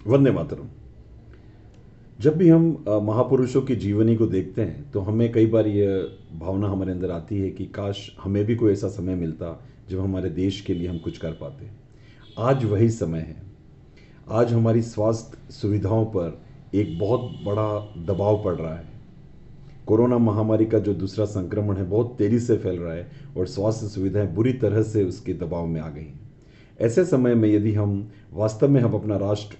वंदे मातरम। जब भी हम महापुरुषों की जीवनी को देखते हैं तो हमें कई बार यह भावना हमारे अंदर आती है कि काश हमें भी कोई ऐसा समय मिलता जब हमारे देश के लिए हम कुछ कर पाते। आज वही समय है। आज हमारी स्वास्थ्य सुविधाओं पर एक बहुत बड़ा दबाव पड़ रहा है। कोरोना महामारी का जो दूसरा संक्रमण है बहुत तेजी से फैल रहा है और स्वास्थ्य सुविधाएं बुरी तरह से उसके दबाव में आ गई हैं। ऐसे समय में यदि वास्तव में हम अपना राष्ट्र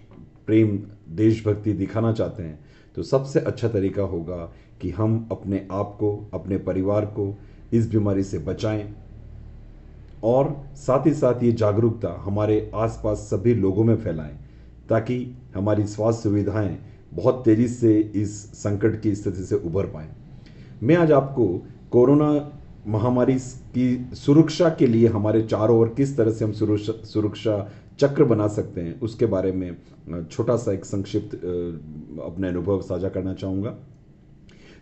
प्रेम, देशभक्ति दिखाना चाहते हैं तो सबसे अच्छा तरीका होगा कि हम अपने आप को, अपने परिवार को इस बीमारी से बचाएं और साथ ही साथ ये जागरूकता हमारे आसपास सभी लोगों में फैलाएं ताकि हमारी स्वास्थ्य सुविधाएं बहुत तेजी से इस संकट की स्थिति से उभर पाएं। मैं आज आपको कोरोना महामारी की सुरक्षा के लिए हमारे चारों ओर किस तरह से हम सुरक्षा चक्र बना सकते हैं उसके बारे में छोटा सा एक संक्षिप्त अपने अनुभव साझा करना चाहूँगा।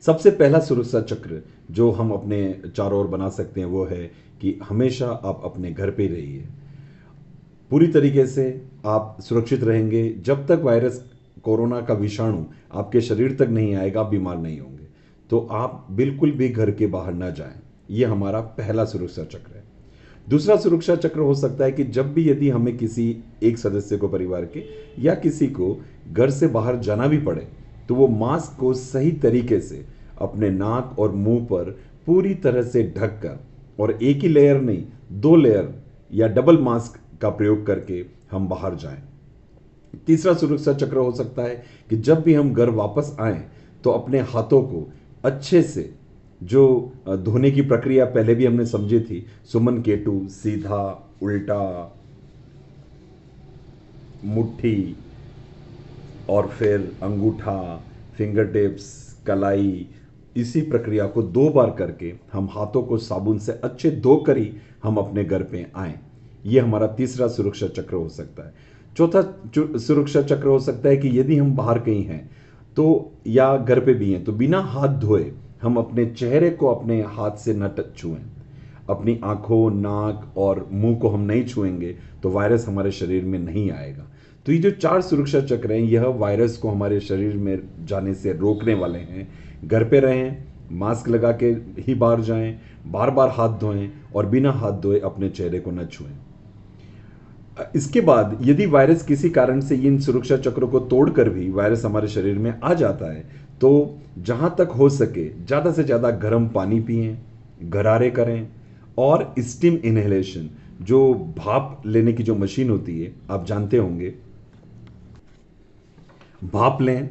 सबसे पहला सुरक्षा चक्र जो हम अपने चारों ओर बना सकते हैं वो है कि हमेशा आप अपने घर पे रहिए। पूरी तरीके से आप सुरक्षित रहेंगे जब तक वायरस, कोरोना का विषाणु आपके शरीर तक नहीं आएगा, आप बीमार नहीं होंगे। तो आप बिल्कुल भी घर के बाहर ना जाएं। यह हमारा पहला सुरक्षा चक्र है। दूसरा सुरक्षा चक्र हो सकता है कि जब भी यदि हमें किसी एक सदस्य को, परिवार के या किसी को घर से बाहर जाना भी पड़े तो वो मास्क को सही तरीके से अपने नाक और मुंह पर पूरी तरह से ढक कर, और एक ही लेयर नहीं, 2 लेयर या डबल मास्क का प्रयोग करके हम बाहर जाएं। तीसरा सुरक्षा चक्र हो सकता है कि जब भी हम घर वापस आएं तो अपने हाथों को अच्छे से, जो धोने की प्रक्रिया पहले भी हमने समझी थी, सुमन केटू, सीधा, उल्टा, मुट्ठी और फिर अंगूठा, फिंगर टिप्स, कलाई, इसी प्रक्रिया को 2 बार करके हम हाथों को साबुन से अच्छे धोकर ही हम अपने घर पे आएं। यह हमारा तीसरा सुरक्षा चक्र हो सकता है। चौथा सुरक्षा चक्र हो सकता है कि यदि हम बाहर कहीं हैं तो, या घर पे भी हैं, तो बिना हाथ धोए हम अपने चेहरे को अपने हाथ से न छुएं। अपनी आंखों, नाक और मुंह को हम नहीं छुएंगे तो वायरस हमारे शरीर में नहीं आएगा। तो ये जो 4 सुरक्षा चक्र हैं यह वायरस को हमारे शरीर में जाने से रोकने वाले हैं। घर पे रहें, मास्क लगा के ही बाहर जाएं, बार बार हाथ धोएं और बिना हाथ धोए अपने चेहरे को न छुएं। इसके बाद यदि वायरस किसी कारण से इन सुरक्षा चक्रों को तोड़कर भी वायरस हमारे शरीर में आ जाता है तो जहां तक हो सके ज़्यादा से ज़्यादा गर्म पानी पिएं, गरारे करें और स्टीम इनहेलेशन, जो भाप लेने की जो मशीन होती है आप जानते होंगे, भाप लें।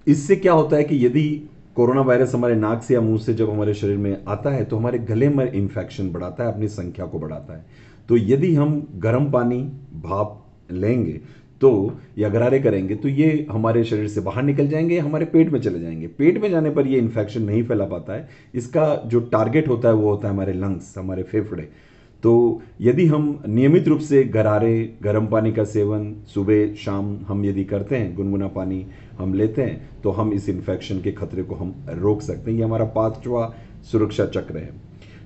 इससे क्या होता है कि यदि कोरोना वायरस हमारे नाक से या मुंह से जब हमारे शरीर में आता है तो हमारे गले में इन्फेक्शन बढ़ाता है, अपनी संख्या को बढ़ाता है। तो यदि हम गर्म पानी, भाप लेंगे तो, या गरारे करेंगे तो ये हमारे शरीर से बाहर निकल जाएंगे, हमारे पेट में चले जाएंगे। पेट में जाने पर ये इन्फेक्शन नहीं फैला पाता है। इसका जो टारगेट होता है वो होता है हमारे लंग्स, हमारे फेफड़े। तो यदि हम नियमित रूप से गरारे, गर्म पानी का सेवन सुबह शाम हम यदि करते हैं, गुनगुना पानी हम लेते हैं, तो हम इस इन्फेक्शन के खतरे को हम रोक सकते हैं। ये हमारा 5वां सुरक्षा चक्र है।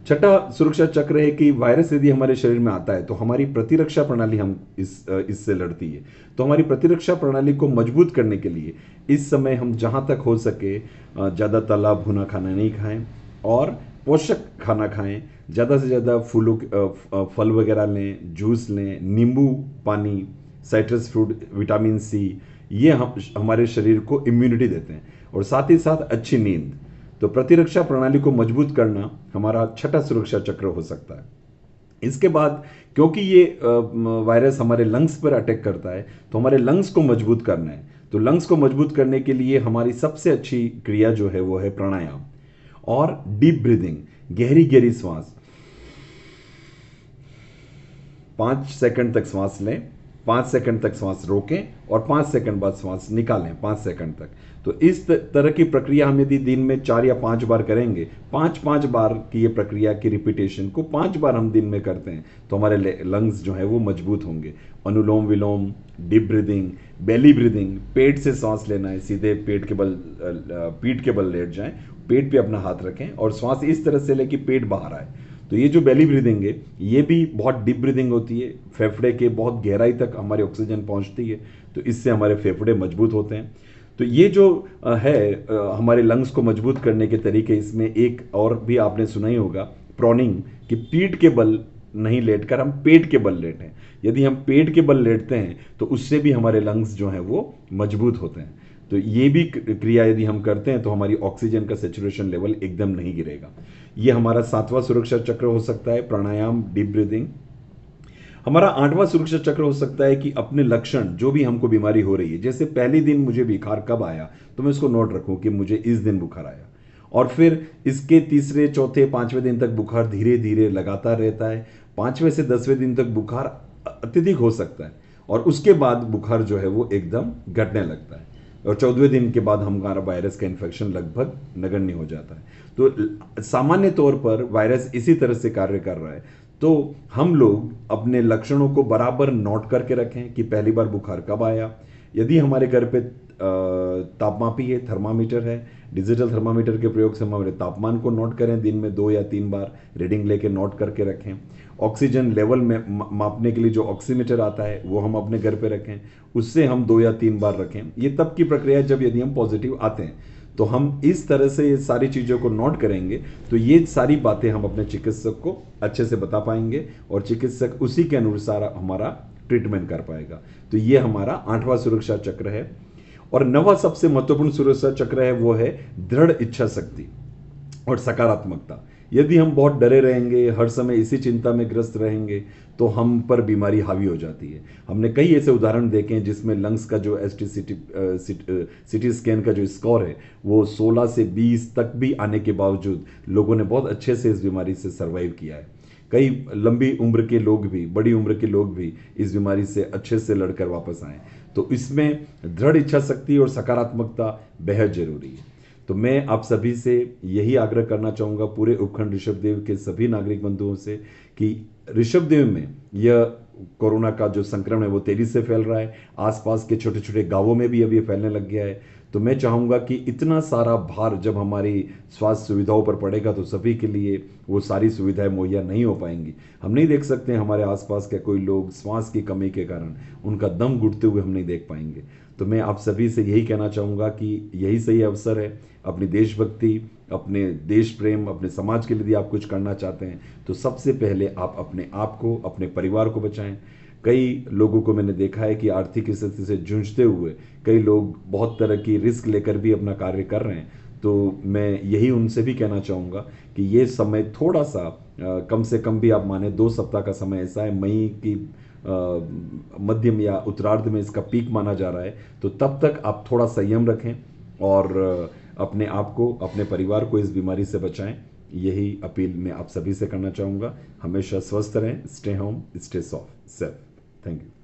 छठा सुरक्षा चक्र है कि वायरस यदि हमारे शरीर में आता है तो हमारी प्रतिरक्षा प्रणाली इससे लड़ती है। तो हमारी प्रतिरक्षा प्रणाली को मजबूत करने के लिए इस समय हम जहां तक हो सके ज़्यादा तला भुना खाना नहीं खाएं और पोषक खाना खाएं। ज़्यादा से ज़्यादा फल वगैरह लें, जूस लें, नींबू पानी, साइट्रस फ्रूट, विटामिन सी, ये हमारे शरीर को इम्यूनिटी देते हैं। और साथ ही साथ अच्छी नींद। तो प्रतिरक्षा प्रणाली को मजबूत करना हमारा छठा सुरक्षा चक्र हो सकता है। इसके बाद क्योंकि ये वायरस हमारे लंग्स पर अटैक करता है तो हमारे लंग्स को मजबूत करना है। तो लंग्स को मजबूत करने के लिए हमारी सबसे अच्छी क्रिया जो है वो है प्राणायाम और डीप ब्रीदिंग, गहरी गहरी सांस। 5 सेकंड तक सांस लें, 5 सेकंड तक सांस रोकें और 5 सेकंड बाद सांस निकालें 5 सेकंड तक। तो इस तरह की प्रक्रिया हम यदि दिन में 4 या 5 बार करेंगे, 5-5 बार की ये प्रक्रिया की रिपीटेशन को 5 बार हम दिन में करते हैं तो हमारे लंग्स जो है वो मजबूत होंगे। अनुलोम विलोम, डीप ब्रीदिंग, बेली ब्रीदिंग, पेट से सांस लेना है, सीधे पेट के बल, पीठ के बल लेट जाएं, पेट पे अपना हाथ रखें और सांस इस तरह से लें कि पेट बाहर आए। तो ये जो बेली ब्रीदिंग है ये भी बहुत डीप ब्रीदिंग होती है, फेफड़े के बहुत गहराई तक हमारे ऑक्सीजन पहुंचती है, तो इससे हमारे फेफड़े मजबूत होते हैं। तो ये जो हमारे लंग्स को मजबूत करने के तरीके, इसमें एक और भी आपने सुना ही होगा, प्रॉनिंग, कि पीठ के बल नहीं लेटकर हम पेट के बल लेटें। यदि हम पेट के बल लेटते हैं तो उससे भी हमारे लंग्स जो हैं वो मजबूत होते हैं। तो ये भी क्रिया यदि हम करते हैं तो हमारी ऑक्सीजन का सेचुरेशन लेवल एकदम नहीं गिरेगा। ये हमारा 7वां सुरक्षा चक्र हो सकता है, प्राणायाम, डीप ब्रीदिंग। हमारा 8वां सुरक्षा चक्र हो सकता है कि अपने लक्षण, जो भी हमको बीमारी हो रही है, जैसे पहले दिन मुझे बुखार कब आया तो मैं उसको नोट रखूं कि मुझे इस दिन बुखार आया, और फिर इसके तीसरे, चौथे, 5वें दिन तक बुखार धीरे धीरे लगातार रहता है। 5वें से 10वें दिन तक बुखार अत्यधिक हो सकता है, और उसके बाद बुखार जो है वो एकदम घटने लगता है, और 14वें दिन के बाद हमारा वायरस का इन्फेक्शन लगभग नगण्य हो जाता है। तो सामान्य तौर पर वायरस इसी तरह से कार्य कर रहा है। तो हम लोग अपने लक्षणों को बराबर नोट करके रखें कि पहली बार बुखार कब आया। यदि हमारे घर पे तापमापी है, थर्मामीटर है, डिजिटल थर्मामीटर के प्रयोग से हम हमारे तापमान को नोट करें, दिन में 2 या 3 बार रीडिंग लेके नोट करके रखें। ऑक्सीजन लेवल में मापने के लिए जो ऑक्सीमीटर आता है वो हम अपने घर पे रखें, उससे हम 2 या 3 बार रखें। ये तब की प्रक्रिया जब यदि हम पॉजिटिव आते हैं, तो हम इस तरह से ये सारी चीज़ों को नोट करेंगे तो ये सारी बातें हम अपने चिकित्सक को अच्छे से बता पाएंगे, और चिकित्सक उसी के अनुसार हमारा ट्रीटमेंट कर पाएगा। तो ये हमारा 8वां सुरक्षा चक्र है। और 9वां सबसे महत्वपूर्ण सुरक्षा चक्र है, वो है दृढ़ इच्छा शक्ति और सकारात्मकता। यदि हम बहुत डरे रहेंगे, हर समय इसी चिंता में ग्रस्त रहेंगे, तो हम पर बीमारी हावी हो जाती है। हमने कई ऐसे उदाहरण देखे हैं जिसमें लंग्स का जो सिटी स्कैन का जो स्कोर है वो 16 से 20 तक भी आने के बावजूद लोगों ने बहुत अच्छे से इस बीमारी से सर्वाइव किया है। कई लंबी उम्र के लोग भी, बड़ी उम्र के लोग भी इस बीमारी से अच्छे से लड़कर वापस आए। तो इसमें दृढ़ इच्छा शक्ति और सकारात्मकता बेहद जरूरी है। तो मैं आप सभी से यही आग्रह करना चाहूँगा, पूरे उपखंड ऋषभदेव के सभी नागरिक बंधुओं से, कि ऋषभदेव में यह कोरोना का जो संक्रमण है वो तेजी से फैल रहा है। आसपास के छोटे छोटे गांवों में भी अब ये फैलने लग गया है। तो मैं चाहूँगा कि इतना सारा भार जब हमारी स्वास्थ्य सुविधाओं पर पड़ेगा तो सभी के लिए वो सारी सुविधाएं मुहैया नहीं हो पाएंगी। हम नहीं देख सकते हैं हमारे आसपास के कोई लोग श्वास की कमी के कारण उनका दम घुटते हुए हम नहीं देख पाएंगे। तो मैं आप सभी से यही कहना चाहूँगा कि यही सही अवसर है, अपनी देशभक्ति, अपने देश प्रेम, अपने समाज के लिए यदि आप कुछ करना चाहते हैं तो सबसे पहले आप अपने आप को, अपने परिवार को बचाएं। कई लोगों को मैंने देखा है कि आर्थिक स्थिति से जूझते हुए कई लोग बहुत तरह की रिस्क लेकर भी अपना कार्य कर रहे हैं। तो मैं यही उनसे भी कहना चाहूँगा कि ये समय थोड़ा सा कम से कम भी आप माने 2 सप्ताह का समय ऐसा है, मई की मध्यम या उत्तरार्ध में इसका पीक माना जा रहा है। तो तब तक आप थोड़ा संयम रखें और अपने आप को, अपने परिवार को इस बीमारी से बचाएं। यही अपील मैं आप सभी से करना चाहूँगा। हमेशा स्वस्थ रहें, stay home, stay safe. Thank you.